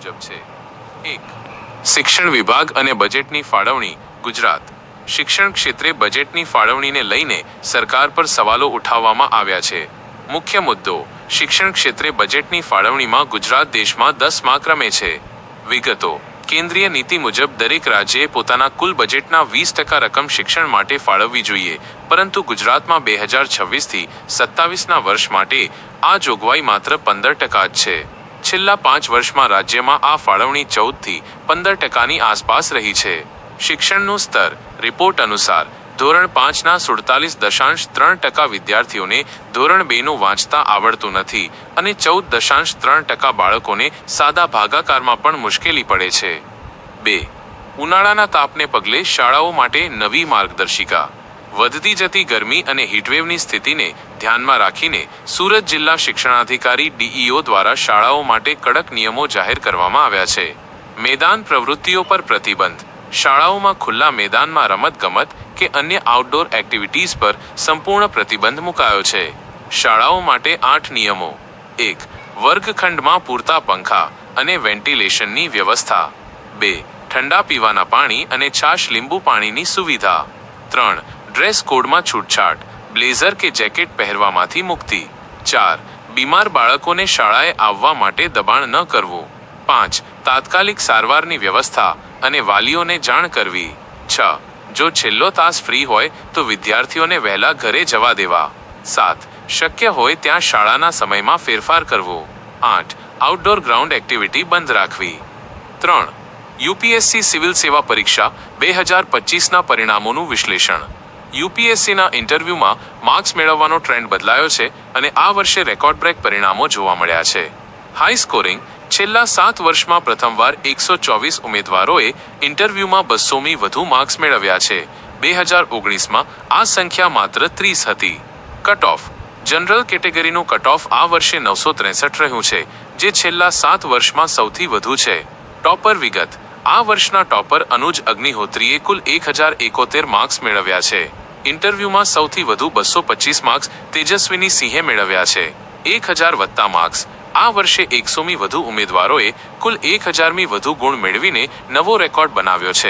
મુજબ છે। 1. શિક્ષણ વિભાગ અને બજેટની ફાળવણી। ગુજરાત શિક્ષણ ક્ષેત્રે બજેટની ફાળવણીને લઈને સરકાર પર સવાલો ઉઠાવવામાં આવ્યા છે। મુખ્ય મુદ્દો શિક્ષણ ક્ષેત્રે બજેટની ફાળવણીમાં ગુજરાત દેશમાં 10મા ક્રમે છે। વિગતો કેન્દ્રીય નીતિ મુજબ દરેક રાજ્યએ પોતાના કુલ બજેટના 20% રકમ શિક્ષણ માટે ફાળવવી જોઈએ, પરંતુ ગુજરાતમાં 2026થી 27ના વર્ષ માટે આ જોગવાઈ માત્ર 15% જ છે। છેલ્લા 5 વર્ષમાં રાજ્યમાં આ ફાળવણી 14થી 15%ની આસપાસ રહી છે। શિક્ષણનું સ્તર રિપોર્ટ અનુસાર ધોરણ 5ના 47.3% વિદ્યાર્થીઓને ધોરણ 2નું વાંચતા આવડતું નથી અને 14.3% બાળકોને સાદા ભાગાકારમાં પણ મુશ્કેલી પડે છે। 2. ઉનાળાના તાપને પગલે શાળાઓ માટે નવી માર્ગદર્શિકા। વધતી જતી ગરમી અને હીટવેવની સ્થિતિને ધ્યાનમાં રાખીને સુરત જિલ્લા શિક્ષણાધિકારી ડીઈઓ દ્વારા શાળાઓ માટે કડક નિયમો જાહેર કરવામાં આવ્યા છે। મેદાન પ્રવૃત્તિઓ પર પ્રતિબંધ। શાળાઓમાં ખુલ્લા મેદાનમાં રમતગમત કે અન્ય આઉટડોર એક્ટિવિટીઝ પર સંપૂર્ણ પ્રતિબંધ મુકાયો છે। શાળાઓ માટે 8 નિયમો। 1. વર્ગખંડમાં પૂરતા પંખા અને વેન્ટિલેશનની વ્યવસ્થા। 2. ઠંડા પીવાના પાણી અને છાશ લીંબુ પાણીની સુવિધા। 3. ડ્રેસ કોડમાં છૂટછાટ, બ્લેઝર કે જેકેટ પહેરવામાંથી મુક્તિ। 4. બીમાર બાળકોને શાળાએ આવવા માટે દબાણ ન કરવું। 5. તાત્કાલિક સારવારની વ્યવસ્થા અને વાલીઓને જાણ કરવી। 6. જો છેલ્લો તાસ ફ્રી હોય તો વિદ્યાર્થીઓને વહેલા ઘરે જવા દેવા। 7. શક્ય હોય ત્યાં શાળાના સમયમાં ફેરફાર કરવો। 8. આઉટડોર ગ્રાઉન્ડ એક્ટિવિટી બંધ રાખવી। 3. યુપીએસસી સિવિલ સેવા પરીક્ષા 2025ના પરિણામોનું વિશ્લેષણ। યુપીએસસીના ઇન્ટરવ્યૂમાં માર્ક્સ મેળવવાનો ટ્રેન્ડ બદલાયો છે અને આ વર્ષે રેકોર્ડ બ્રેક પરિણામો જોવા મળ્યા છે। હાઈ સ્કોરિંગ છેલ્લા 7 વર્ષમાં પ્રથમવાર 124 ઉમેદવારોએ ઇન્ટરવ્યૂમાં 200મી વધુ માર્ક્સ મેળવ્યા છે। 2019માં આ સંખ્યા માત્ર 30 હતી। કટ ઓફ જનરલ કેટેગરીનું કટ ઓફ આ વર્ષે 963 રહ્યું છે, જે છેલ્લા 7 વર્ષમાં સૌથી વધુ છે। ટોપર વિગત આ વર્ષના ટોપર અનુજ અગ્નિહોત્રીએ કુલ 1071 માર્ક્સ મેળવ્યા છે। ઇન્ટરવ્યૂમાં સૌથી વધુ 225 માર્ક્સ તેજસ્વિની સિંહે મેળવ્યા છે। 1000 વત્તા માર્ક્સ આ વર્ષે 100મી વધુ ઉમેદવારોએ કુલ 1000મી વધુ ગુણ મેળવીને નવો રેકોર્ડ બનાવ્યો છે।